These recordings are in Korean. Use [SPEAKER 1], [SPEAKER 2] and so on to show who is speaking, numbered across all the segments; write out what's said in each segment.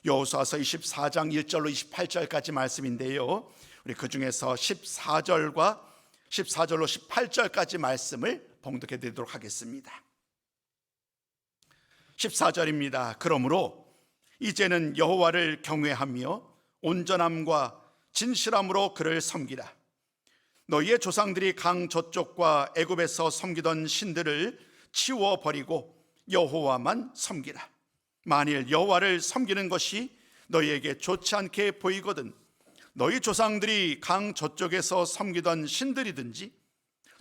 [SPEAKER 1] 여호수아서 24장 1절로 28절까지 말씀인데요, 우리 그 중에서 14절로 18절까지 말씀을 봉독해 드리도록 하겠습니다. 14절입니다. 그러므로 이제는 여호와를 경외하며 온전함과 진실함으로 그를 섬기라. 너희의 조상들이 강 저쪽과 애굽에서 섬기던 신들을 치워버리고 여호와만 섬기라. 만일 여호와를 섬기는 것이 너희에게 좋지 않게 보이거든 너희 조상들이 강 저쪽에서 섬기던 신들이든지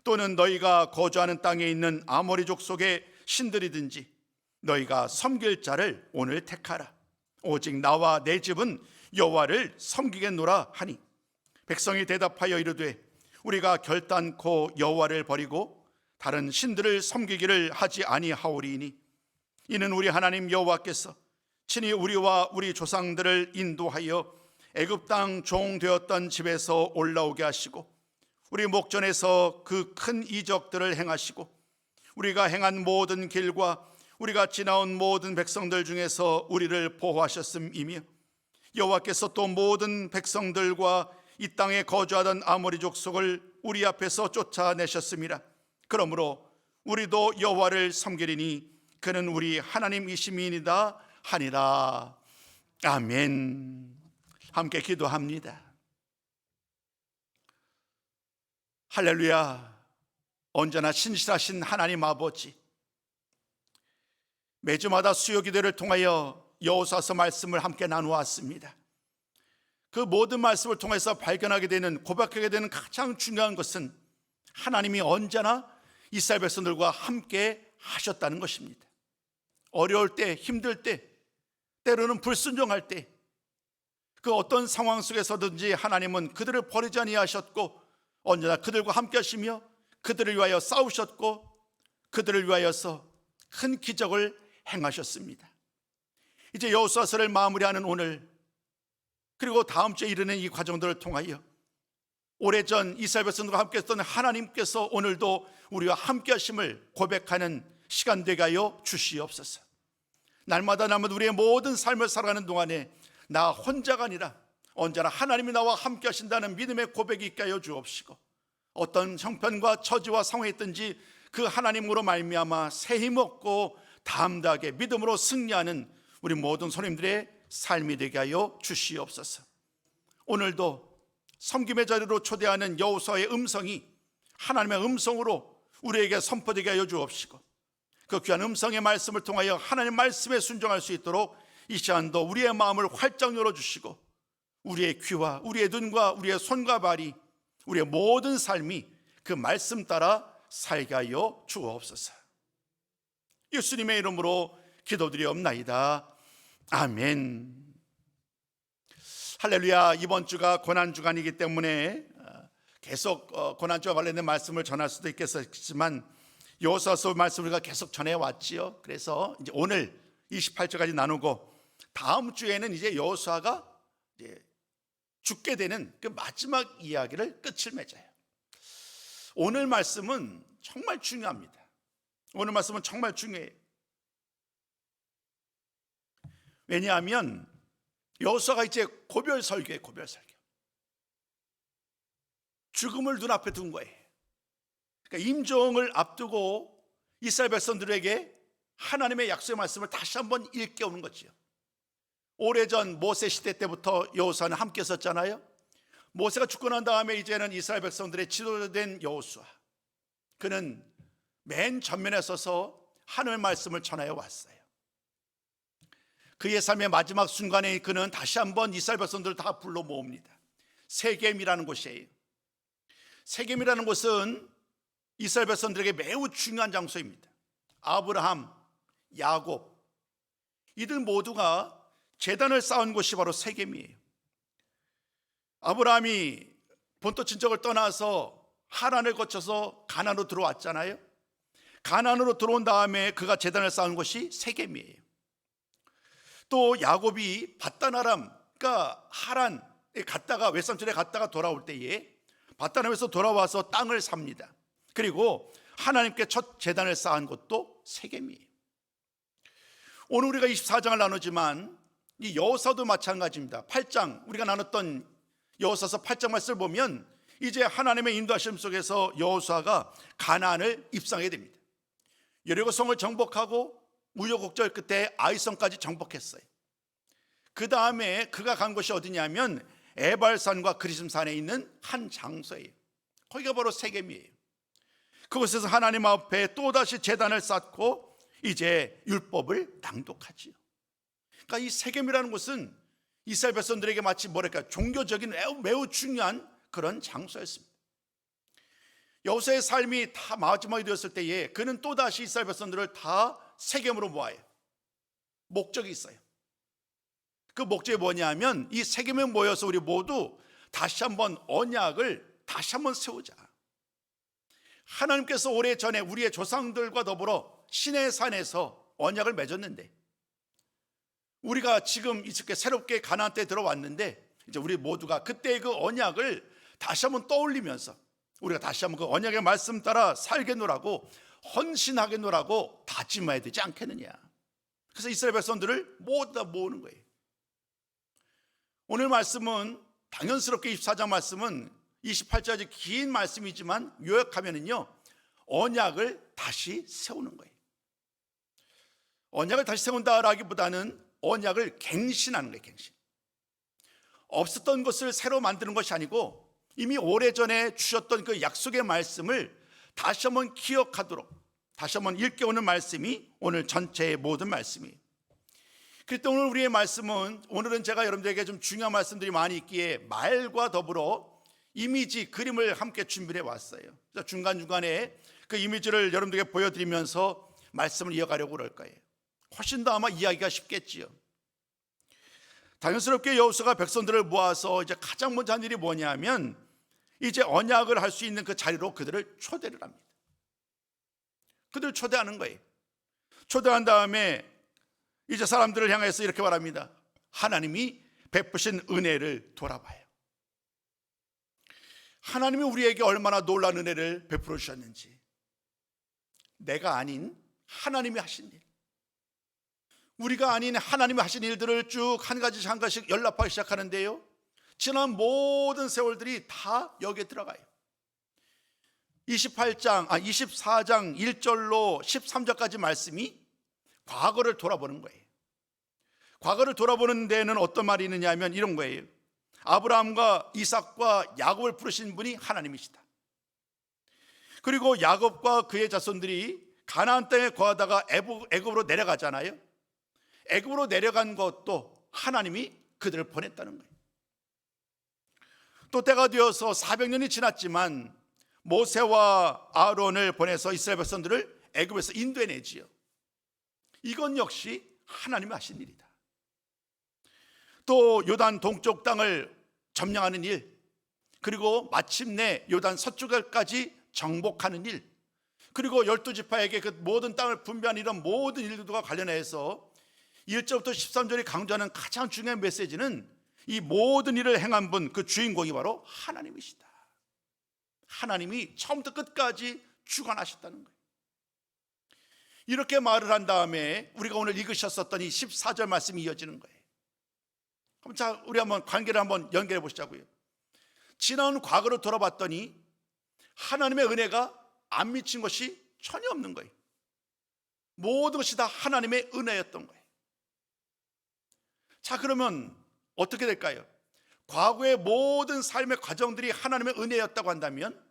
[SPEAKER 1] 또는 너희가 거주하는 땅에 있는 아모리족 속의 신들이든지 너희가 섬길 자를 오늘 택하라. 오직 나와 내 집은 여호와를 섬기겠노라 하니 백성이 대답하여 이르되 우리가 결단코 여호와를 버리고 다른 신들을 섬기기를 하지 아니하오리니 이는 우리 하나님 여호와께서 친히 우리와 우리 조상들을 인도하여 애굽 땅 종 되었던 집에서 올라오게 하시고 우리 목전에서 그 큰 이적들을 행하시고 우리가 행한 모든 길과 우리가 지나온 모든 백성들 중에서 우리를 보호하셨음이며 여호와께서 또 모든 백성들과 이 땅에 거주하던 아모리 족속을 우리 앞에서 쫓아내셨음이라. 그러므로 우리도 여호와를 섬기리니 그는 우리 하나님이심이니이다 하니라. 아멘. 함께 기도합니다. 할렐루야. 언제나 신실하신 하나님 아버지, 매주마다 수요 기도를 통하여 여호수아서 말씀을 함께 나누었습니다. 그 모든 말씀을 통해서 발견하게 되는, 고백하게 되는 가장 중요한 것은 하나님이 언제나 이스라엘 백성들과 함께 하셨다는 것입니다. 어려울 때, 힘들 때, 때로는 불순종할 때, 그 어떤 상황 속에서든지 하나님은 그들을 버리지 아니하셨고 언제나 그들과 함께 하시며 그들을 위하여 싸우셨고 그들을 위하여서 큰 기적을 행하셨습니다. 이제 여호수아서를 마무리하는 오늘, 그리고 다음 주에 이르는 이 과정들을 통하여 오래전 이스라엘 백성들과 함께 했던 하나님께서 오늘도 우리와 함께 하심을 고백하는 시간 되게 하여 주시옵소서. 날마다 우리의 모든 삶을 살아가는 동안에 나 혼자가 아니라 언제나 하나님이 나와 함께 하신다는 믿음의 고백이 있게 하여 주옵시고 어떤 형편과 처지와 상황이 있든지 그 하나님으로 말미암아 새 힘 얻고 담대하게 믿음으로 승리하는 우리 모든 손님들의 삶이 되게 하여 주시옵소서. 오늘도 섬김의 자리로 초대하는 여호수아의 음성이 하나님의 음성으로 우리에게 선포되게 하여 주옵시고 그 귀한 음성의 말씀을 통하여 하나님의 말씀에 순종할 수 있도록 이 시간도 우리의 마음을 활짝 열어주시고 우리의 귀와 우리의 눈과 우리의 손과 발이, 우리의 모든 삶이 그 말씀 따라 살게 하여 주옵소서. 예수님의 이름으로 기도드리옵나이다. 아멘. 할렐루야. 이번 주가 고난주간이기 때문에 계속 고난주와 관련된 말씀을 전할 수도 있겠지만 여호수아서 말씀을 우리가 계속 전해왔지요. 그래서 이제 오늘 28절까지 나누고 다음 주에는 이제 여호수아가 이제 죽게 되는 그 마지막 이야기를 끝을 맺어요. 오늘 말씀은 정말 중요합니다. 오늘 말씀은 정말 중요해요. 왜냐하면 여호수아가 이제 고별 설교예요. 고별 설교. 죽음을 눈앞에 둔 거예요. 그러니까 임종을 앞두고 이스라엘 백성들에게 하나님의 약속의 말씀을 다시 한번 일깨우는 거죠. 오래전 모세 시대 때부터 여호수아는 함께 있었잖아요. 모세가 죽고 난 다음에 이제는 이스라엘 백성들의 지도자된 여호수아, 그는 맨 전면에 서서 하나님의 말씀을 전하여 왔어요. 그의 삶의 마지막 순간에 그는 다시 한번 이스라엘 백성들을 다 불러 모읍니다. 세겜이라는 곳이에요. 세겜이라는 곳은 이스라엘 백성들에게 매우 중요한 장소입니다. 아브라함, 야곱, 이들 모두가 제단을 쌓은 곳이 바로 세겜이에요. 아브라함이 본토 친척을 떠나서 하란을 거쳐서 가나안으로 들어왔잖아요. 가나안으로 들어온 다음에 그가 제단을 쌓은 곳이 세겜이에요. 또 야곱이 밧단아람, 그러니까 하란에 갔다가 외삼촌에 갔다가 돌아올 때에 밧단아람에서 돌아와서 땅을 삽니다. 그리고 하나님께 첫 제단을 쌓은 곳도 세겜이에요. 오늘 우리가 24장을 나누지만 이 여호사도 마찬가지입니다. 8장 우리가 나눴던 여호사서 8장 말씀을 보면 이제 하나님의 인도하심 속에서 여호수아가 가나안을 입성하게 됩니다. 여리고성을 정복하고 우여곡절 끝에 아이성까지 정복했어요. 그 다음에 그가 간 곳이 어디냐면 에발산과 그리심산에 있는 한 장소예요. 거기가 바로 세겜이에요. 그곳에서 하나님 앞에 또다시 제단을 쌓고 이제 율법을 낭독하지요. 그러니까 이 세겜이라는 곳은 이스라엘 백성들에게 마치 뭐랄까 종교적인 매우 중요한 그런 장소였습니다. 여호수아의 삶이 다 마지막이 되었을 때에 그는 또다시 이스라엘 백성들을 다 세겜으로 모아요. 목적이 있어요. 그 목적이 뭐냐면 이 세겜에 모여서 우리 모두 다시 한번 언약을 다시 한번 세우자. 하나님께서 오래전에 우리의 조상들과 더불어 시내 산에서 언약을 맺었는데 우리가 지금 이렇게 새롭게 가나안 때 들어왔는데 이제 우리 모두가 그때의 그 언약을 다시 한번 떠올리면서 우리가 다시 한번 그 언약의 말씀 따라 살겠노라고 헌신하겠노라고 다짐해야 되지 않겠느냐. 그래서 이스라엘 백성들을 모두 다 모으는 거예요. 오늘 말씀은 당연스럽게 24장 말씀은 28절까지 긴 말씀이지만 요약하면은요 언약을 다시 세우는 거예요. 언약을 다시 세운다라기보다는 언약을 갱신하는 거예요. 갱신. 없었던 것을 새로 만드는 것이 아니고 이미 오래전에 주셨던 그 약속의 말씀을 다시 한번 기억하도록 다시 한번 일깨우는 말씀이 오늘 전체의 모든 말씀이에요. 그때 오늘 우리의 말씀은 오늘은 제가 여러분들에게 좀 중요한 말씀들이 많이 있기에 말과 더불어 이미지, 그림을 함께 준비해 왔어요. 그래서 중간중간에 그 이미지를 여러분들에게 보여드리면서 말씀을 이어가려고 그럴 거예요. 훨씬 더 아마 이야기가 쉽겠지요. 당연스럽게 여호수아가 백성들을 모아서 이제 가장 먼저 한 일이 뭐냐면 이제 언약을 할 수 있는 그 자리로 그들을 초대를 합니다. 그들을 초대하는 거예요. 초대한 다음에 이제 사람들을 향해서 이렇게 말합니다. 하나님이 베푸신 은혜를 돌아봐요. 하나님이 우리에게 얼마나 놀라운 은혜를 베풀어 주셨는지, 내가 아닌 하나님이 하신 일, 우리가 아닌 하나님이 하신 일들을 쭉 한 가지씩 한 가지씩 연락하기 시작하는데요 지난 모든 세월들이 다 여기에 들어가요. 24장 1절로 13절까지 말씀이 과거를 돌아보는 거예요. 과거를 돌아보는 데는 어떤 말이 있느냐 하면 이런 거예요. 아브라함과 이삭과 야곱을 부르신 분이 하나님이시다. 그리고 야곱과 그의 자손들이 가나안 땅에 거하다가 애굽으로 내려가잖아요. 애굽으로 내려간 것도 하나님이 그들을 보냈다는 거예요. 또 때가 되어서 400년이 지났지만 모세와 아론을 보내서 이스라엘 백성들을 애굽에서 인도해내지요. 이건 역시 하나님이 하신 일이다. 또 요단 동쪽 땅을 점령하는 일, 그리고 마침내 요단 서쪽까지 정복하는 일, 그리고 12지파에게 그 모든 땅을 분배한 이런 모든 일들과 관련해서 1절부터 13절이 강조하는 가장 중요한 메시지는 이 모든 일을 행한 분, 그 주인공이 바로 하나님이시다. 하나님이 처음부터 끝까지 주관하셨다는 거예요. 이렇게 말을 한 다음에 우리가 오늘 읽으셨었던 이 14절 말씀이 이어지는 거예요. 그럼 자, 우리 한번 관계를 한번 연결해 보시자고요. 지나온 과거로 돌아봤더니 하나님의 은혜가 안 미친 것이 전혀 없는 거예요. 모든 것이 다 하나님의 은혜였던 거예요. 자, 그러면 어떻게 될까요? 과거의 모든 삶의 과정들이 하나님의 은혜였다고 한다면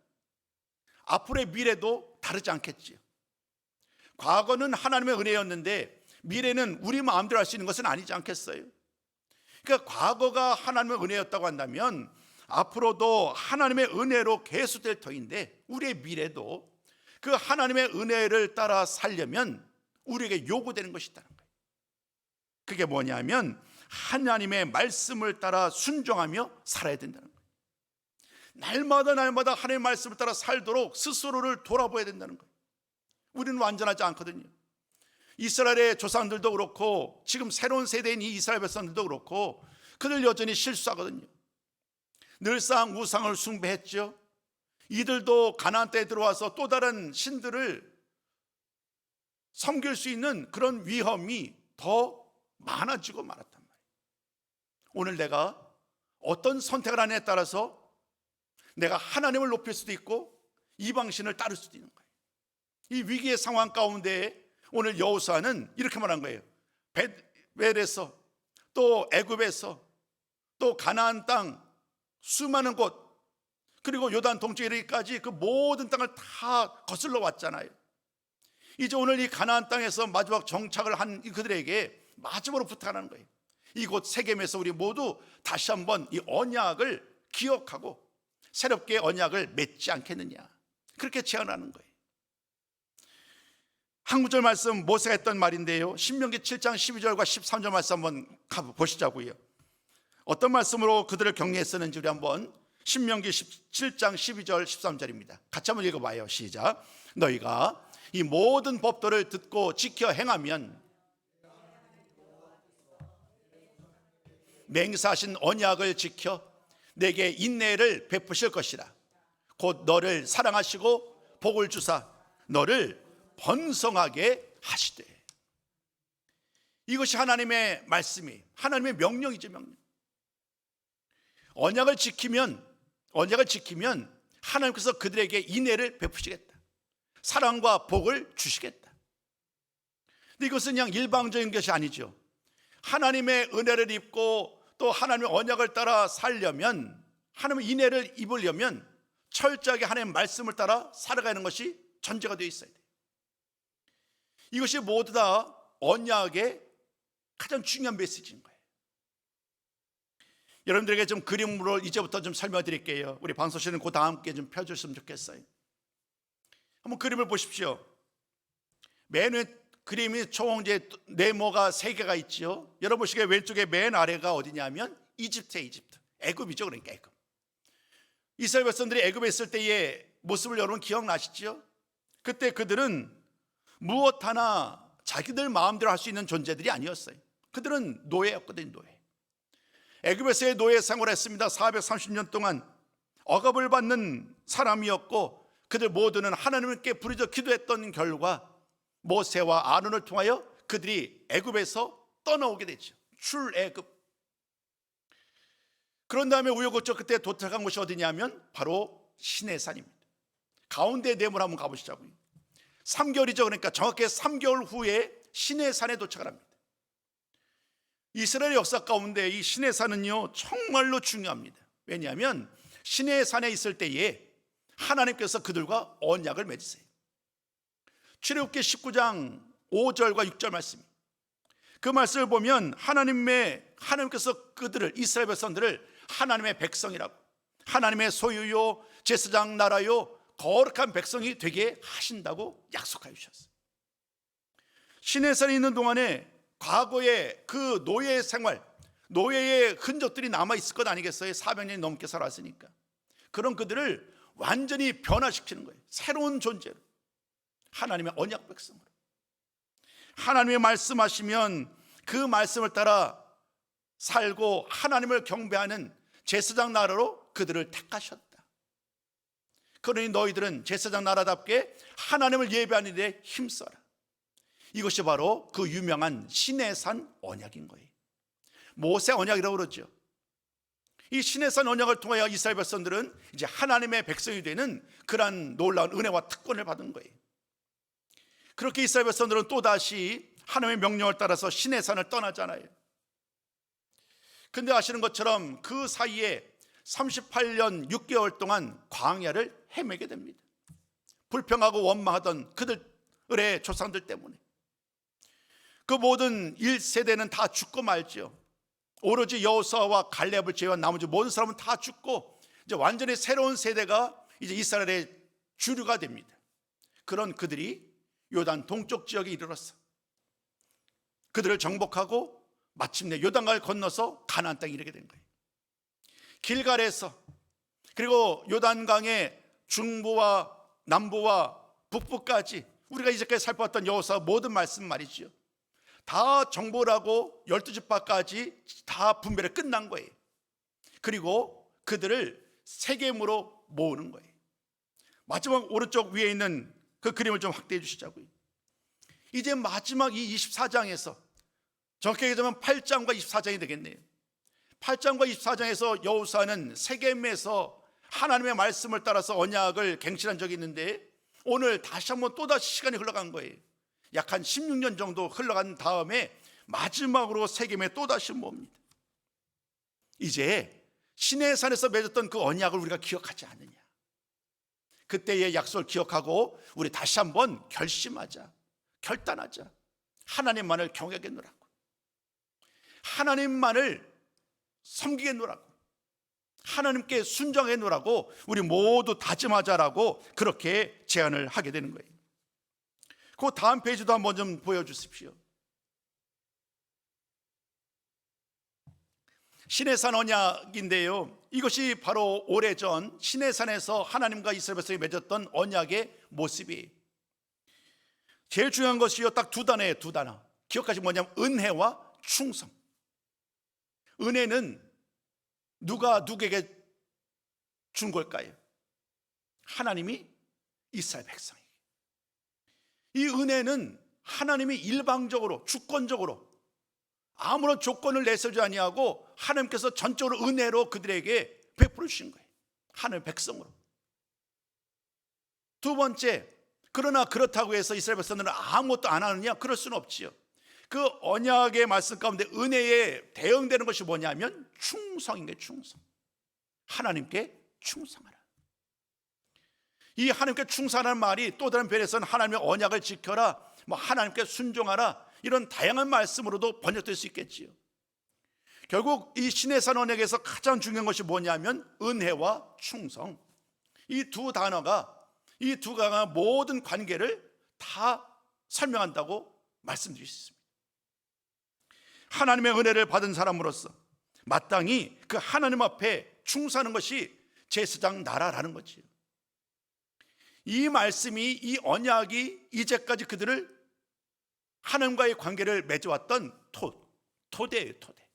[SPEAKER 1] 앞으로의 미래도 다르지 않겠지요. 과거는 하나님의 은혜였는데 미래는 우리 마음대로 할 수 있는 것은 아니지 않겠어요? 그러니까 과거가 하나님의 은혜였다고 한다면 앞으로도 하나님의 은혜로 계속될 터인데 우리의 미래도 그 하나님의 은혜를 따라 살려면 우리에게 요구되는 것이 있다는 거예요. 그게 뭐냐면 하나님의 말씀을 따라 순종하며 살아야 된다는 거예요. 날마다 하나님의 말씀을 따라 살도록 스스로를 돌아봐야 된다는 거예요. 우리는 완전하지 않거든요. 이스라엘의 조상들도 그렇고 지금 새로운 세대인 이 이스라엘 백성들도 그렇고 그들 여전히 실수하거든요. 늘상 우상을 숭배했죠. 이들도 가나안 땅에 들어와서 또 다른 신들을 섬길 수 있는 그런 위험이 더 많아지고 말았단 말이에요. 오늘 내가 어떤 선택을 하느냐에 따라서 내가 하나님을 높일 수도 있고 이방신을 따를 수도 있는 거예요. 이 위기의 상황 가운데 오늘 여호수아는 이렇게 말한 거예요. 벳벨에서 또 애굽에서 또 가나안 땅 수많은 곳, 그리고 요단 동쪽에 이르기까지 그 모든 땅을 다 거슬러 왔잖아요. 이제 오늘 이 가나안 땅에서 마지막 정착을 한 그들에게 마지막으로 부탁하는 거예요. 이곳 세겜에서 우리 모두 다시 한번 이 언약을 기억하고 새롭게 언약을 맺지 않겠느냐, 그렇게 제안하는 거예요. 한 구절 말씀 모세가 했던 말인데요, 신명기 7장 12절과 13절 말씀 한번 보시자고요. 어떤 말씀으로 그들을 격려했었는지 우리 한번 신명기 7장 12절 13절입니다. 같이 한번 읽어봐요. 시작. 너희가 이 모든 법도를 듣고 지켜 행하면 맹세하신 언약을 지켜 내게 인내를 베푸실 것이라. 곧 너를 사랑하시고 복을 주사 너를 번성하게 하시되. 이것이 하나님의 말씀이, 하나님의 명령이죠, 명령. 언약을 지키면 하나님께서 그들에게 인애를 베푸시겠다, 사랑과 복을 주시겠다. 근데 이것은 그냥 일방적인 것이 아니죠. 하나님의 은혜를 입고 또 하나님의 언약을 따라 살려면, 하나님의 인애를 입으려면 철저하게 하나님의 말씀을 따라 살아가는 것이 전제가 되어 있어야 돼요. 이것이 모두 다 언약의 가장 중요한 메시지인 거예요. 여러분들에게 좀 그림으로 이제부터 좀 설명드릴게요. 우리 방소실은 그 다음 게 좀 펴주셨으면 좋겠어요. 한번 그림을 보십시오. 맨 왼 그림이 총 이제 네모가 3개가 있죠. 여러분 보시기에 왼쪽에 맨 아래가 어디냐면 이집트에 이집트. 애굽이죠. 그러니까 애굽. 이스라엘 백성들이 애굽에 있을 때의 모습을 여러분 기억나시죠? 그때 그들은 무엇 하나 자기들 마음대로 할 수 있는 존재들이 아니었어요. 그들은 노예였거든요, 노예. 애굽에서의 노예 생활을 했습니다. 430년 동안 억압을 받는 사람이었고, 그들 모두는 하나님께 부르짖어 기도했던 결과 모세와 아론을 통하여 그들이 애굽에서 떠나오게 되죠. 출애굽. 그런 다음에 우여곡절 그때 도착한 곳이 어디냐면 바로 시내산입니다. 가운데 네모를 한번 가보시자고요. 3개월이죠. 그러니까 정확히 3개월 후에 시내산에 도착을 합니다. 이스라엘 역사 가운데 이 시내산은요 정말로 중요합니다. 왜냐하면 시내산에 있을 때에 하나님께서 그들과 언약을 맺으세요. 출애굽기 19장 5절과 6절 말씀, 그 말씀을 보면 하나님께서 그들을, 이스라엘 백성들을 하나님의 백성이라고, 하나님의 소유요 제사장 나라요 거룩한 백성이 되게 하신다고 약속하여 주셨어요. 시내산에 있는 동안에 과거의 그 노예 생활, 노예의 흔적들이 남아있을 것 아니겠어요? 400년이 넘게 살았으니까. 그런 그들을 완전히 변화시키는 거예요. 새로운 존재로, 하나님의 언약 백성으로. 하나님의 말씀하시면 그 말씀을 따라 살고 하나님을 경배하는 제사장 나라로 그들을 택하셨다. 그러니 너희들은 제사장 나라답게 하나님을 예배하는 데 힘써라. 이것이 바로 그 유명한 시내산 언약인 거예요. 모세 언약이라고 그러죠. 이 시내산 언약을 통하여 이스라엘 백성들은 이제 하나님의 백성이 되는 그러한 놀라운 은혜와 특권을 받은 거예요. 그렇게 이스라엘 백성들은 또다시 하나님의 명령을 따라서 시내산을 떠나잖아요. 근데 아시는 것처럼 그 사이에 38년 6개월 동안 광야를 헤매게 됩니다. 불평하고 원망하던 그들의 조상들 때문에. 그 모든 1세대는 다 죽고 말죠. 오로지 여호수아와 갈렙을 제외한 나머지 모든 사람은 다 죽고 이제 완전히 새로운 세대가 이제 이스라엘의 주류가 됩니다. 그런 그들이 요단 동쪽 지역에 이르렀어. 그들을 정복하고 마침내 요단강을 건너서 가나안 땅에 이르게 된 거예요. 길갈에서, 그리고 요단강의 중부와 남부와 북부까지 우리가 이제까지 살펴봤던 여호수아 모든 말씀 말이죠. 다 정복을 하고 12지파까지 다 분배를 끝난 거예요. 그리고 그들을 세겜으로 모으는 거예요. 마지막 오른쪽 위에 있는 그 그림을 좀 확대해 주시자고요. 이제 마지막 이 24장에서 정확히 얘기하자면 8장과 24장이 되겠네요. 8장과 24장에서 여호수아는 세겜에서 하나님의 말씀을 따라서 언약을 갱신한 적이 있는데, 오늘 다시 한번 또다시 시간이 흘러간 거예요. 약 한 16년 정도 흘러간 다음에 마지막으로 세겜에 또다시 멉니다. 이제 시내산에서 맺었던 그 언약을 우리가 기억하지 않느냐? 그때의 약속을 기억하고 우리 다시 한번 결심하자, 결단하자. 하나님만을 경외하겠노라고, 하나님만을 섬기겠노라고, 하나님께 순종하겠노라고 우리 모두 다짐하자라고 그렇게 제안을 하게 되는 거예요. 그 다음 페이지도 한번 좀 보여주십시오. 시내산 언약인데요, 이것이 바로 오래전 시내산에서 하나님과 이스라엘 백성이 맺었던 언약의 모습이에요. 제일 중요한 것이요, 딱 두 단어예요. 두 단어 기억하시면 뭐냐면 은혜와 충성. 은혜는 누가 누구에게 준 걸까요? 하나님이 이스라엘 백성에게. 이 은혜는 하나님이 일방적으로 주권적으로 아무런 조건을 내세우지 아니하고 하나님께서 전적으로 은혜로 그들에게 베풀어 주신 거예요, 하나님의 백성으로. 두 번째, 그러나 그렇다고 해서 이스라엘 백성들은 아무것도 안 하느냐? 그럴 수는 없지요. 그 언약의 말씀 가운데 은혜에 대응되는 것이 뭐냐면 충성인 거예요. 충성. 하나님께 충성하라. 이 하나님께 충성하라는 말이 또 다른 변에서는 하나님의 언약을 지켜라, 하나님께 순종하라, 이런 다양한 말씀으로도 번역될 수 있겠지요. 결국 이 시내산 언약에서 가장 중요한 것이 뭐냐면 은혜와 충성. 이 두 단어가 모든 관계를 다 설명한다고 말씀드릴 수 있습니다. 하나님의 은혜를 받은 사람으로서 마땅히 그 하나님 앞에 충성하는 것이 제사장 나라라는 거지요. 이 말씀이, 이 언약이 이제까지 그들을 하나님과의 관계를 맺어왔던 토대예요, 토대.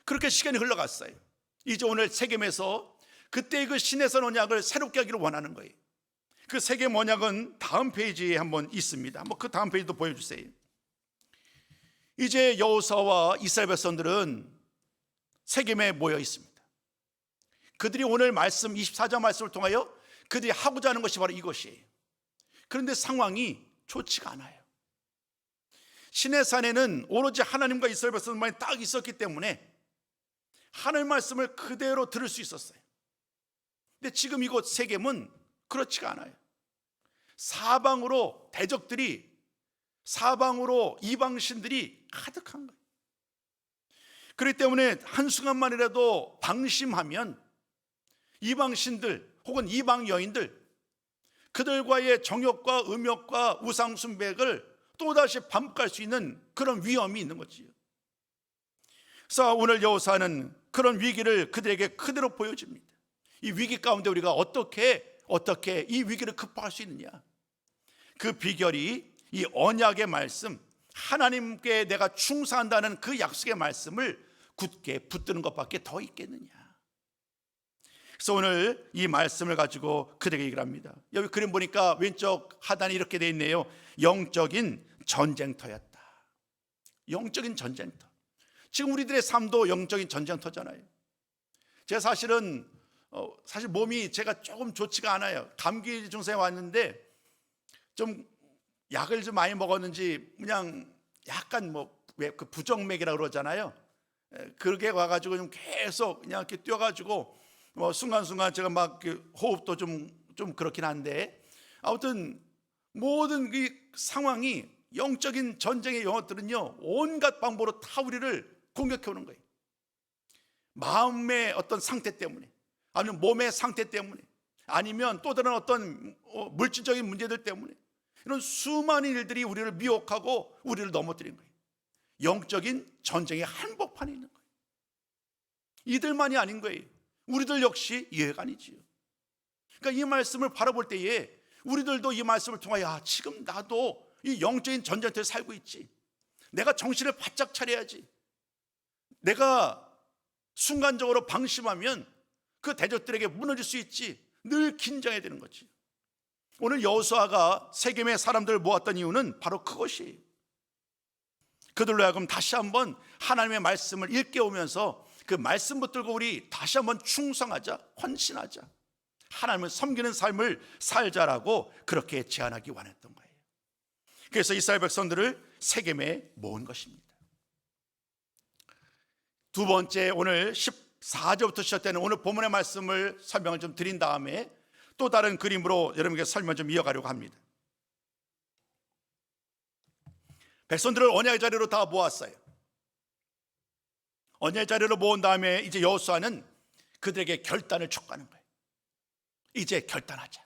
[SPEAKER 1] 그렇게 시간이 흘러갔어요. 이제 오늘 세겜에서 그때의 그 시내산 언약을 새롭게 하기를 원하는 거예요. 그 세겜 언약은 다음 페이지에 한번 있습니다. 한번 그 다음 페이지도 보여주세요. 이제 여호수아와 이스라엘 백성들은 세겜에 모여 있습니다. 그들이 오늘 말씀 24장 말씀을 통하여 그들이 하고자 하는 것이 바로 이것이에요. 그런데 상황이 좋지가 않아요. 시내산에는 오로지 하나님과 이스라엘 백성만이 딱 있었기 때문에 하나님의 말씀을 그대로 들을 수 있었어요. 근데 지금 이곳 세겜은 그렇지가 않아요. 사방으로 대적들이, 사방으로 이방신들이 가득한 거예요. 그렇기 때문에 한순간만이라도 방심하면 이방신들 혹은 이방 여인들, 그들과의 정욕과 음욕과 우상 숭배를 또다시 반복할 수 있는 그런 위험이 있는 거지요. 그래서 오늘 여호수아는 그런 위기를 그들에게 그대로 보여줍니다. 이 위기 가운데 우리가 어떻게 이 위기를 극복할 수 있느냐? 그 비결이 이 언약의 말씀, 하나님께 내가 충성한다는 그 약속의 말씀을 굳게 붙드는 것밖에 더 있겠느냐? 그래서 오늘 이 말씀을 가지고 그들에게 얘기를 합니다. 여기 그림 보니까 왼쪽 하단이 이렇게 돼 있네요. 영적인 전쟁터였다. 영적인 전쟁터. 지금 우리들의 삶도 영적인 전쟁터잖아요. 제가 사실 몸이 제가 조금 좋지가 않아요. 감기 증상에 왔는데 좀 약을 좀 많이 먹었는지 그냥 약간 왜 그 부정맥이라고 그러잖아요. 그렇게 와가지고 좀 계속 그냥 이렇게 뛰어가지고 순간순간 제가 막 호흡도 좀 그렇긴 한데, 아무튼 모든 이 상황이 영적인 전쟁의 영역들은요 온갖 방법으로 다 우리를 공격해 오는 거예요. 마음의 어떤 상태 때문에, 아니면 몸의 상태 때문에, 아니면 또 다른 어떤 물질적인 문제들 때문에 이런 수많은 일들이 우리를 미혹하고 우리를 넘어뜨린 거예요. 영적인 전쟁의 한복판에 있는 거예요. 이들만이 아닌 거예요. 우리들 역시 예외가 아니지요. 그러니까 이 말씀을 바라볼 때에 우리들도 이 말씀을 통하여 지금 나도 이 영적인 전쟁터에 살고 있지. 내가 정신을 바짝 차려야지. 내가 순간적으로 방심하면 그 대적들에게 무너질 수 있지. 늘 긴장해야 되는 거지. 오늘 여호수아가 세겜의 사람들을 모았던 이유는 바로 그것이에요. 그들로 하여금 다시 한번 하나님의 말씀을 일깨우면서 그 그 말씀 붙들고 우리 다시 한번 충성하자, 헌신하자, 하나님을 섬기는 삶을 살자라고 그렇게 제안하기 원했던 거예요. 그래서 이스라엘 백성들을 세겜에 모은 것입니다. 두 번째, 오늘 14절부터 시작되는 오늘 본문의 말씀을 설명을 좀 드린 다음에 또 다른 그림으로 여러분에게 설명 좀 이어가려고 합니다. 백성들을 언약의 자리로 다 모았어요. 언약의 자리로 모은 다음에 이제 여호수아는 그들에게 결단을 촉구하는 거예요. 이제 결단하자.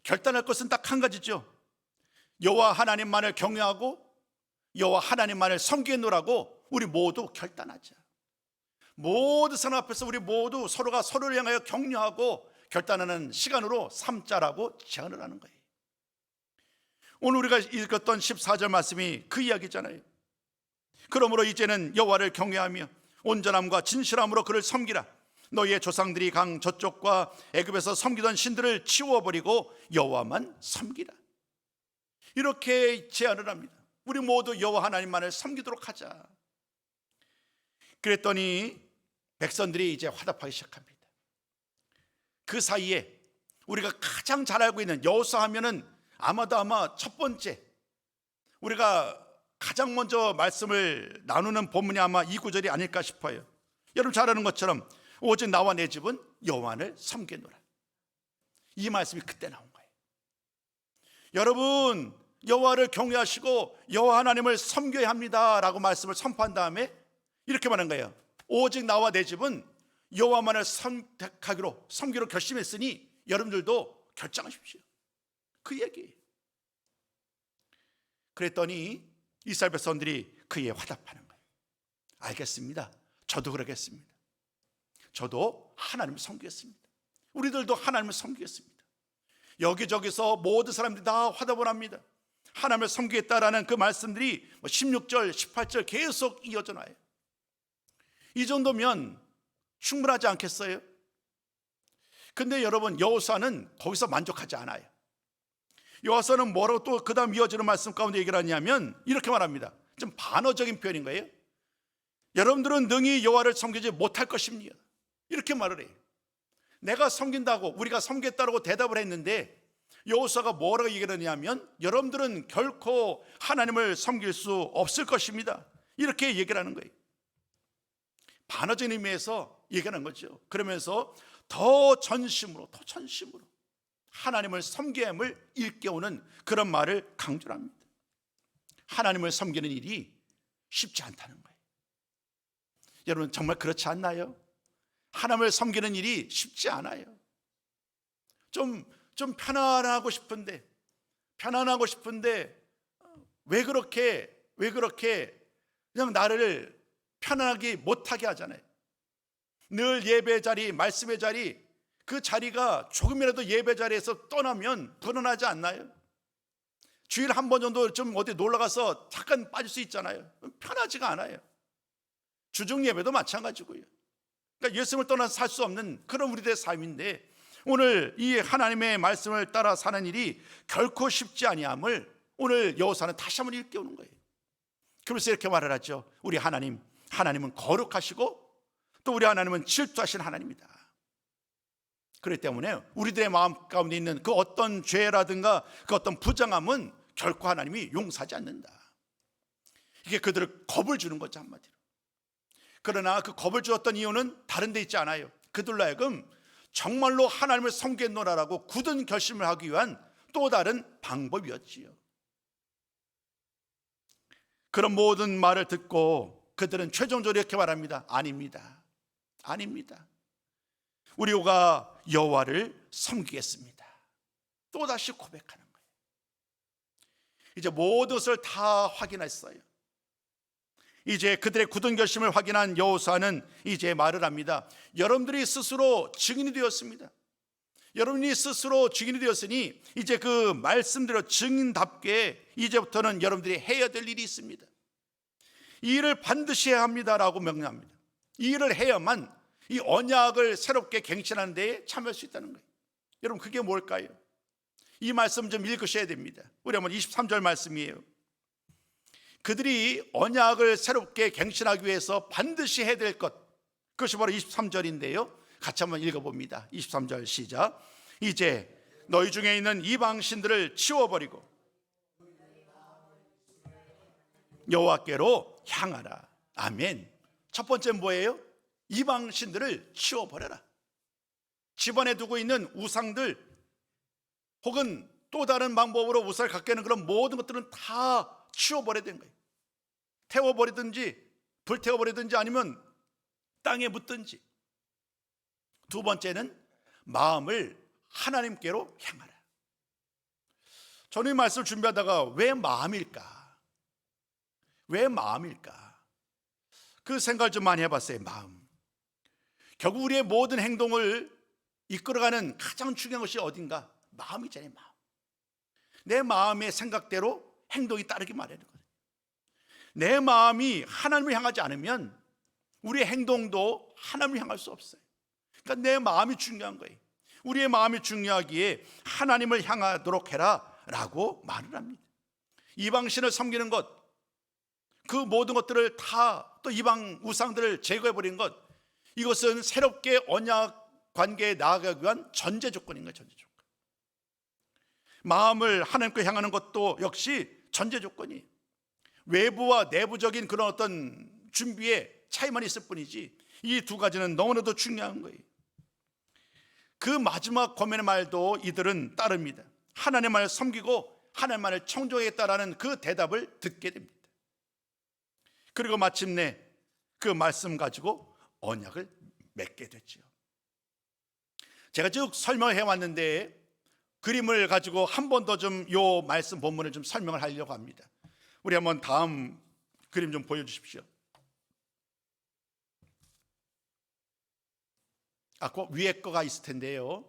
[SPEAKER 1] 결단할 것은 딱 한 가지죠. 여호와 하나님만을 경외하고 여호와 하나님만을 섬기노라고 우리 모두 결단하자. 모든 사람 앞에서 우리 모두 서로가 서로를 향하여 격려하고 결단하는 시간으로 삼자라고 제안을 하는 거예요. 오늘 우리가 읽었던 14절 말씀이 그 이야기잖아요. 그러므로 이제는 여호와를 경외하며 온전함과 진실함으로 그를 섬기라. 너희의 조상들이 강 저쪽과 애굽에서 섬기던 신들을 치워버리고 여호와만 섬기라. 이렇게 제안을 합니다. 우리 모두 여호와 하나님만을 섬기도록 하자. 그랬더니 백성들이 이제 화답하기 시작합니다. 그 사이에 우리가 가장 잘 알고 있는 여호수아 하면은 아마 첫 번째, 우리가 가장 먼저 말씀을 나누는 본문이 아마 이 구절이 아닐까 싶어요. 여러분 잘 아는 것처럼 오직 나와 내 집은 여호와를 섬기노라. 이 말씀이 그때 나온 거예요. 여러분, 여호와를 경외하시고 여호와 하나님을 섬겨야 합니다라고 말씀을 선포한 다음에 이렇게 말한 거예요. 오직 나와 내 집은 여호와만을 섬기로 결심했으니 여러분들도 결정하십시오. 그 얘기예요. 그랬더니 이스라엘 백성들이 그에 화답하는 거예요. 알겠습니다. 저도 그러겠습니다. 저도 하나님을 섬기겠습니다. 우리들도 하나님을 섬기겠습니다. 여기저기서 모든 사람들이 다 화답을 합니다. 하나님을 섬기겠다라는 그 말씀들이 16절, 18절 계속 이어져 나요. 이 정도면 충분하지 않겠어요? 근데 여러분, 여호수아는 거기서 만족하지 않아요. 여호수아는 뭐라고 또 그 다음 이어지는 말씀 가운데 얘기를 하냐면 이렇게 말합니다. 좀 반어적인 표현인 거예요. 여러분들은 능히 여호와를 섬기지 못할 것입니다. 이렇게 말을 해요. 내가 섬긴다고, 우리가 섬겼다고 대답을 했는데 여호수아가 뭐라고 얘기를 하냐면 여러분들은 결코 하나님을 섬길 수 없을 것입니다. 이렇게 얘기를 하는 거예요. 반어적인 의미에서 얘기하는 거죠. 그러면서 더 전심으로 하나님을 섬겨야 함을 일깨우는 그런 말을 강조를 합니다. 하나님을 섬기는 일이 쉽지 않다는 거예요. 여러분 정말 그렇지 않나요? 하나님을 섬기는 일이 쉽지 않아요. 좀 편안하고 싶은데 왜 그렇게 그냥 나를 편안하게 못하게 하잖아요. 늘 예배 자리, 말씀의 자리, 그 자리가 조금이라도 예배 자리에서 떠나면 불안하지 않나요? 주일에 한 번 정도 좀 어디 놀러 가서 잠깐 빠질 수 있잖아요. 편하지가 않아요. 주중 예배도 마찬가지고요. 그러니까 예수님을 떠나서 살 수 없는 그런 우리들의 삶인데 오늘 이 하나님의 말씀을 따라 사는 일이 결코 쉽지 아니함을 오늘 여호수아는 다시 한번 일깨우는 거예요. 그래서 이렇게 말을 하죠. 우리 하나님은 거룩하시고 또 우리 하나님은 질투하신 하나님이다. 그렇기 때문에 우리들의 마음 가운데 있는 그 어떤 죄라든가 그 어떤 부정함은 결코 하나님이 용서하지 않는다. 이게 그들을 겁을 주는 거죠, 한마디로. 그러나 그 겁을 주었던 이유는 다른 데 있지 않아요. 그들로 하여금 정말로 하나님을 섬기노라라고 굳은 결심을 하기 위한 또 다른 방법이었지요. 그런 모든 말을 듣고 그들은 최종적으로 이렇게 말합니다. 아닙니다. 우리가 여호와를 섬기겠습니다. 또다시 고백하는 거예요. 이제 모든 것을 다 확인했어요. 이제 그들의 굳은 결심을 확인한 여호수아는 이제 말을 합니다. 여러분들이 스스로 증인이 되었습니다. 여러분이 스스로 증인이 되었으니 이제 그 말씀대로 증인답게 이제부터는 여러분들이 해야 될 일이 있습니다. 이 일을 반드시 해야 합니다라고 명령합니다. 이 일을 해야만 이 언약을 새롭게 갱신하는 데에 참여할 수 있다는 거예요. 여러분 그게 뭘까요? 이 말씀 좀 읽으셔야 됩니다. 우리 한번 23절 말씀이에요. 그들이 언약을 새롭게 갱신하기 위해서 반드시 해야 될 것, 그것이 바로 23절인데요. 같이 한번 읽어봅니다. 23절 시작. 이제 너희 중에 있는 이방 신들을 치워버리고 여호와께로 향하라. 아멘. 첫 번째는 뭐예요? 이방 신들을 치워버려라. 집안에 두고 있는 우상들 혹은 또 다른 방법으로 우상을 갖게 하는 그런 모든 것들은 다 치워버려야 되는 거예요. 태워버리든지 불태워버리든지 아니면 땅에 묻든지. 두 번째는 마음을 하나님께로 향하라. 저는 이 말씀을 준비하다가 왜 마음일까? 왜 마음일까? 그 생각을 좀 많이 해봤어요. 마음. 결국 우리의 모든 행동을 이끌어가는 가장 중요한 것이 어딘가? 마음이잖아요. 마음. 내 마음의 생각대로 행동이 따르기 마련이거든요. 내 마음이 하나님을 향하지 않으면 우리의 행동도 하나님을 향할 수 없어요. 그러니까 내 마음이 중요한 거예요. 우리의 마음이 중요하기에 하나님을 향하도록 해라 라고 말을 합니다. 이방신을 섬기는 것, 그 모든 것들을 다 또 이방 우상들을 제거해버린 것, 이것은 새롭게 언약 관계에 나아가기 위한 전제 조건인 거예요. 전제 조건. 마음을 하나님께 향하는 것도 역시 전제 조건이, 외부와 내부적인 그런 어떤 준비에 차이만 있을 뿐이지 이 두 가지는 너무나도 중요한 거예요. 그 마지막 권면의 말도 이들은 따릅니다. 하나님의 말을 섬기고 하나님만을 청종하겠다라는 그 대답을 듣게 됩니다. 그리고 마침내 그 말씀 가지고 언약을 맺게 됐죠. 제가 쭉 설명을 해왔는데 그림을 가지고 한 번 더 좀 요 말씀 본문을 좀 설명을 하려고 합니다. 우리 한번 다음 그림 좀 보여주십시오. 그 위에 거가 있을 텐데요.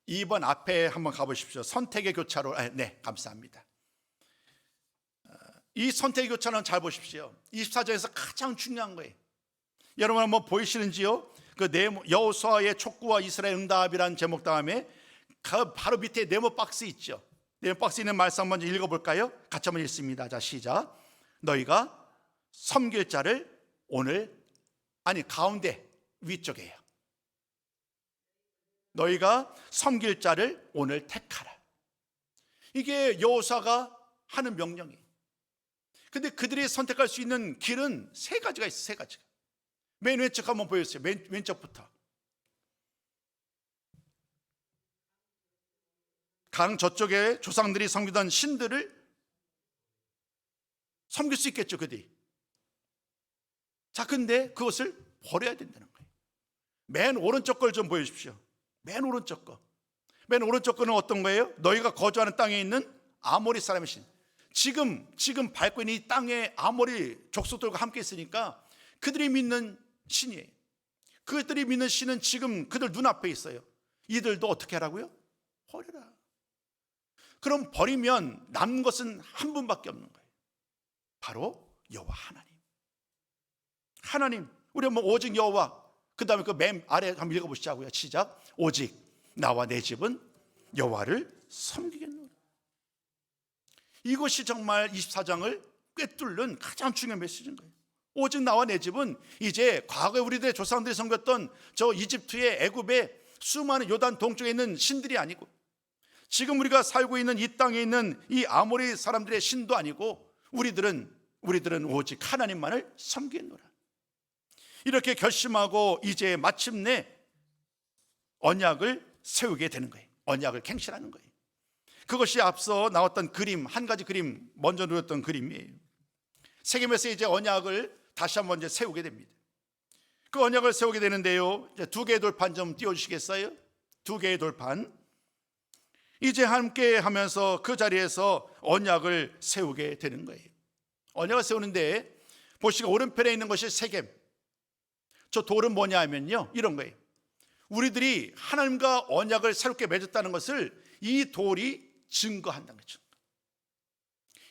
[SPEAKER 1] 2번 앞에 한번 가보십시오. 선택의 교차로. 네, 감사합니다. 이 선택의 교차로는 잘 보십시오. 24절에서 가장 중요한 거예요. 여러분 한번 보이시는지요? 그 여호수아의 촉구와 이스라엘 응답이라는 제목 다음에 그 바로 밑에 네모 박스 있죠. 네모 박스에 있는 말씀 한번 읽어볼까요? 같이 한번 읽습니다. 자, 시작. 너희가 섬길 자를 오늘, 아니 가운데 위쪽이에요. 너희가 섬길 자를 오늘 택하라. 이게 여호수아가 하는 명령이에요. 근데 그들이 선택할 수 있는 길은 세 가지가 있어요. 세 가지가. 맨 왼쪽 한번 보여주세요. 왼쪽부터. 강 저쪽에 조상들이 섬기던 신들을 섬길 수 있겠죠, 그들이. 자, 근데 그것을 버려야 된다는 거예요. 맨 오른쪽 걸 좀 보여주십시오. 맨 오른쪽 거. 맨 오른쪽 거는 어떤 거예요? 너희가 거주하는 땅에 있는 아모리 사람의 신. 지금 밟고 있는 이 땅에 아모리 족속들과 함께 있으니까 그들이 믿는 신이에요. 그들이 믿는 신은 지금 그들 눈앞에 있어요. 이들도 어떻게 하라고요? 버려라. 그럼 버리면 남는 것은 한 분밖에 없는 거예요. 바로 여호와 하나님. 하나님, 우리 뭐 오직 여호와, 그 다음에 그 맨 아래 한번 읽어보시자고요. 시작. 오직 나와 내 집은 여호와를 섬기겠노라. 이것이 정말 24장을 꿰뚫는 가장 중요한 메시지인 거예요. 오직 나와 내 집은 이제 과거에 우리들의 조상들이 섬겼던 저 이집트의 애굽의 수많은 요단 동쪽에 있는 신들이 아니고, 지금 우리가 살고 있는 이 땅에 있는 이 아모리 사람들의 신도 아니고, 우리들은 오직 하나님만을 섬기노라. 이렇게 결심하고 이제 마침내 언약을 세우게 되는 거예요. 언약을 갱신하는 거예요. 그것이 앞서 나왔던 그림, 한 가지 그림, 먼저 누렸던 그림이에요. 세겜에서 이제 언약을 다시 한번 이제 세우게 됩니다. 그 언약을 세우게 되는데요, 이제 두 개의 돌판 좀 띄워주시겠어요? 두 개의 돌판. 이제 함께 하면서 그 자리에서 언약을 세우게 되는 거예요. 언약을 세우는데 보시고 오른편에 있는 것이 세겜. 저 돌은 뭐냐 하면요, 이런 거예요. 우리들이 하나님과 언약을 새롭게 맺었다는 것을 이 돌이 증거한다는 거죠.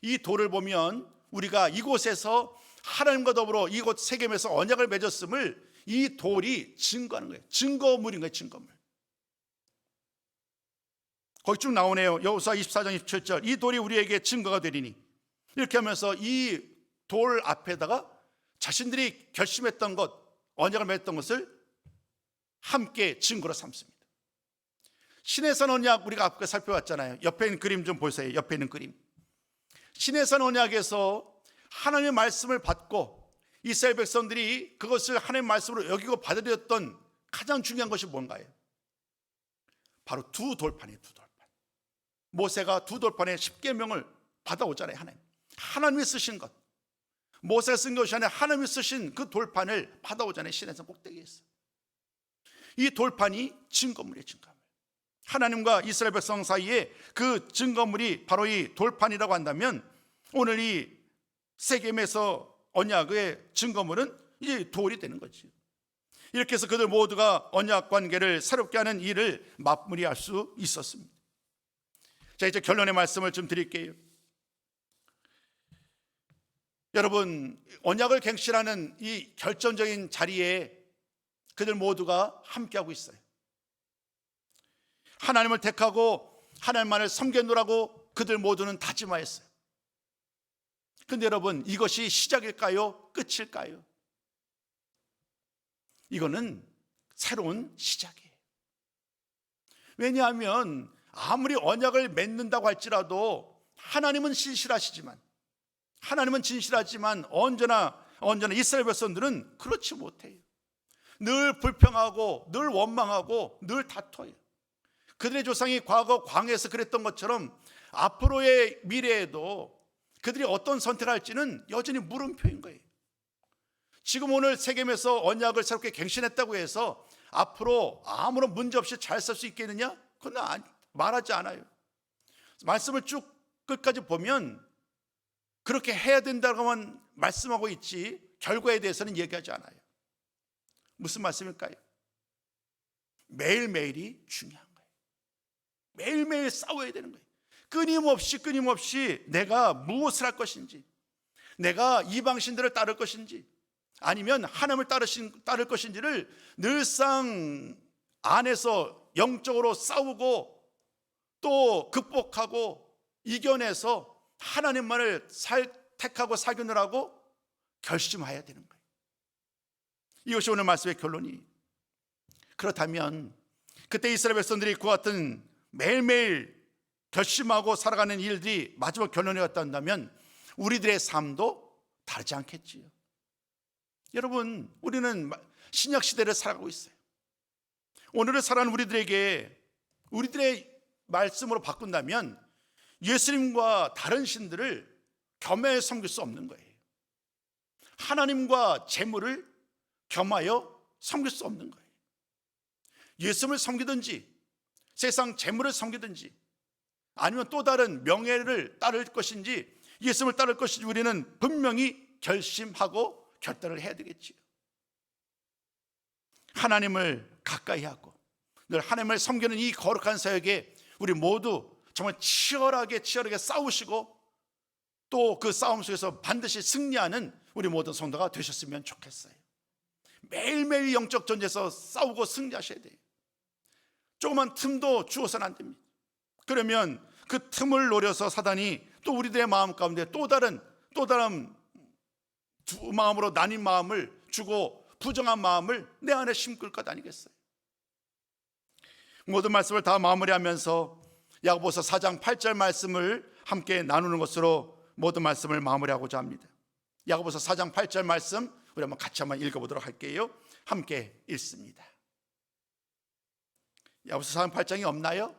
[SPEAKER 1] 이 돌을 보면 우리가 이곳에서 하나님과 더불어 이곳 세겜에서 언약을 맺었음을 이 돌이 증거하는 거예요. 증거물인 거예요. 증거물. 거기 쭉 나오네요. 여호수아 24장 27절. 이 돌이 우리에게 증거가 되리니. 이렇게 하면서 이 돌 앞에다가 자신들이 결심했던 것, 언약을 맺었던 것을 함께 증거로 삼습니다. 시내산 언약 우리가 앞에 살펴봤잖아요. 옆에 있는 그림 좀 보세요. 옆에 있는 그림. 시내산 언약에서 하나님의 말씀을 받고 이스라엘 백성들이 그것을 하나님의 말씀으로 여기고 받아들였던 가장 중요한 것이 뭔가요? 바로 두 돌판이에요. 두 돌판. 모세가 두 돌판에 십계명을 받아오잖아요. 하나님이 쓰신 것, 모세가 쓴 것이 아니라 하나님이 쓰신 그 돌판을 받아오잖아요. 시내산 꼭대기에 있어. 이 돌판이 증거물이에요. 증거물. 하나님과 이스라엘 백성 사이에 그 증거물이 바로 이 돌판이라고 한다면, 오늘 이 세겜에서 언약의 증거물은 이제 돌이 되는 거지. 이렇게 해서 그들 모두가 언약 관계를 새롭게 하는 일을 마무리할 수 있었습니다. 자, 이제 결론의 말씀을 좀 드릴게요. 여러분, 언약을 갱신하는 이 결정적인 자리에 그들 모두가 함께하고 있어요. 하나님을 택하고 하나님만을 섬기노라고 그들 모두는 다짐하였어요. 그런데 여러분, 이것이 시작일까요? 끝일까요? 이거는 새로운 시작이에요. 왜냐하면 아무리 언약을 맺는다고 할지라도 하나님은 진실하시지만, 언제나 이스라엘 백성들은 그렇지 못해요. 늘 불평하고 늘 원망하고 늘 다퉈요. 그들의 조상이 과거 광야에서 그랬던 것처럼 앞으로의 미래에도 그들이 어떤 선택을 할지는 여전히 물음표인 거예요. 지금 오늘 세겜에서 언약을 새롭게 갱신했다고 해서 앞으로 아무런 문제 없이 잘 살 수 있겠느냐? 그건 말하지 않아요. 말씀을 쭉 끝까지 보면 그렇게 해야 된다고만 말씀하고 있지 결과에 대해서는 얘기하지 않아요. 무슨 말씀일까요? 매일매일이 중요한 거예요. 매일매일 싸워야 되는 거예요. 끊임없이 내가 무엇을 할 것인지, 내가 이방신들을 따를 것인지 아니면 하나님을 따를 것인지를 늘상 안에서 영적으로 싸우고 또 극복하고 이겨내서 하나님만을 택하고 사귀느라고 결심해야 되는 거예요. 이것이 오늘 말씀의 결론이에요. 그렇다면 그때 이스라엘 백성들이 그와 같은 매일매일 결심하고 살아가는 일들이 마지막 결론이었다면 우리들의 삶도 다르지 않겠지요. 여러분, 우리는 신약 시대를 살아가고 있어요. 오늘을 살아가는 우리들의 말씀으로 바꾼다면 예수님과 다른 신들을 겸해 섬길 수 없는 거예요. 하나님과 재물을 겸하여 섬길 수 없는 거예요. 예수님을 섬기든지 세상 재물을 섬기든지 아니면 또 다른 명예를 따를 것인지 예수님을 따를 것인지 우리는 분명히 결심하고 결단을 해야 되겠지요. 하나님을 가까이 하고 늘 하나님을 섬기는 이 거룩한 사역에 우리 모두 정말 치열하게 싸우시고 또 그 싸움 속에서 반드시 승리하는 우리 모든 성도가 되셨으면 좋겠어요. 매일매일 영적 전쟁에서 싸우고 승리하셔야 돼요. 조그만 틈도 주어서는 안 됩니다. 그러면 그 틈을 노려서 사단이 또 우리들의 마음 가운데 또 다른 두 마음으로 나뉜 마음을 주고 부정한 마음을 내 안에 심을 것 아니겠어요? 모든 말씀을 다 마무리하면서 야고보서 4장 8절 말씀을 함께 나누는 것으로 모든 말씀을 마무리하고자 합니다. 야고보서 4장 8절 말씀 우리 한번 같이 읽어보도록 할게요. 함께 읽습니다. 야고보서 4장 8장이 없나요?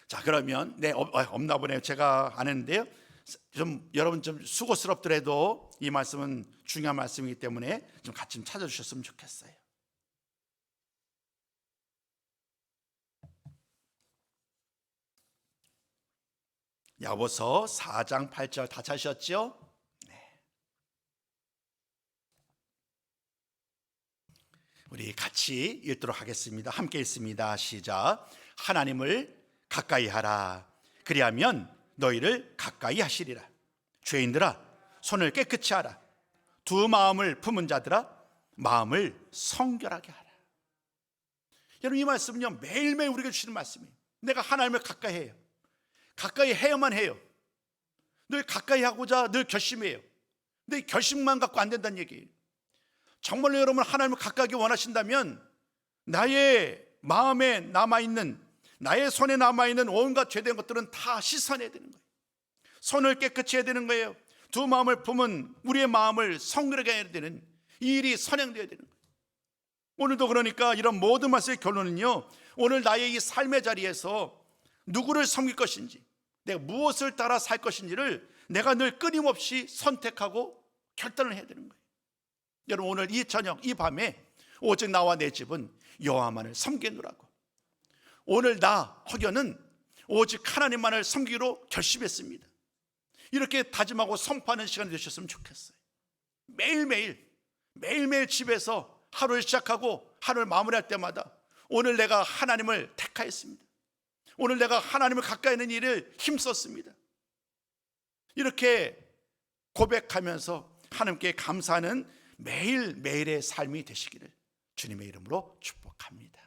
[SPEAKER 1] 자, 그러면 없나 보네요. 제가 안 했는데요. 여러분 좀 수고스럽더라도 이 말씀은 중요한 말씀이기 때문에 좀 같이 찾아주셨으면 좋겠어요. 야고보서 4장 8절 다 찾으셨죠? 네. 우리 같이 읽도록 하겠습니다. 함께 읽습니다. 시작. 하나님을 가까이 하라. 그리하면 너희를 가까이 하시리라. 죄인들아, 손을 깨끗이 하라. 두 마음을 품은 자들아, 마음을 성결하게 하라. 여러분, 이 말씀은요 매일매일 우리에게 주시는 말씀이에요. 내가 하나님을 가까이 해요. 가까이 해야만 해요. 늘 가까이 하고자 늘 결심해요. 근데 이 결심만 갖고 안 된다는 얘기예요. 정말로 여러분 하나님을 가까이 원하신다면 나의 마음에 남아있는, 나의 손에 남아있는 온갖 죄된 것들은 다 씻어내야 되는 거예요. 손을 깨끗이 해야 되는 거예요. 두 마음을 품은 우리의 마음을 성결하게 해야 되는 이 일이 선행되어야 되는 거예요. 오늘도 그러니까 이런 모든 말씀의 결론은요, 오늘 나의 이 삶의 자리에서 누구를 섬길 것인지, 내가 무엇을 따라 살 것인지를 내가 늘 끊임없이 선택하고 결단을 해야 되는 거예요. 여러분, 오늘 이 저녁, 이 밤에 오직 나와 내 집은 여호와만을 섬기노라고, 오늘 나 허견은 오직 하나님만을 섬기기로 결심했습니다. 이렇게 다짐하고 선포하는 시간이 되셨으면 좋겠어요. 매일매일 집에서 하루를 시작하고 하루를 마무리할 때마다 오늘 내가 하나님을 택하였습니다. 오늘 내가 하나님을 가까이 있는 일을 힘썼습니다. 이렇게 고백하면서 하나님께 감사하는 매일매일의 삶이 되시기를 주님의 이름으로 축복합니다.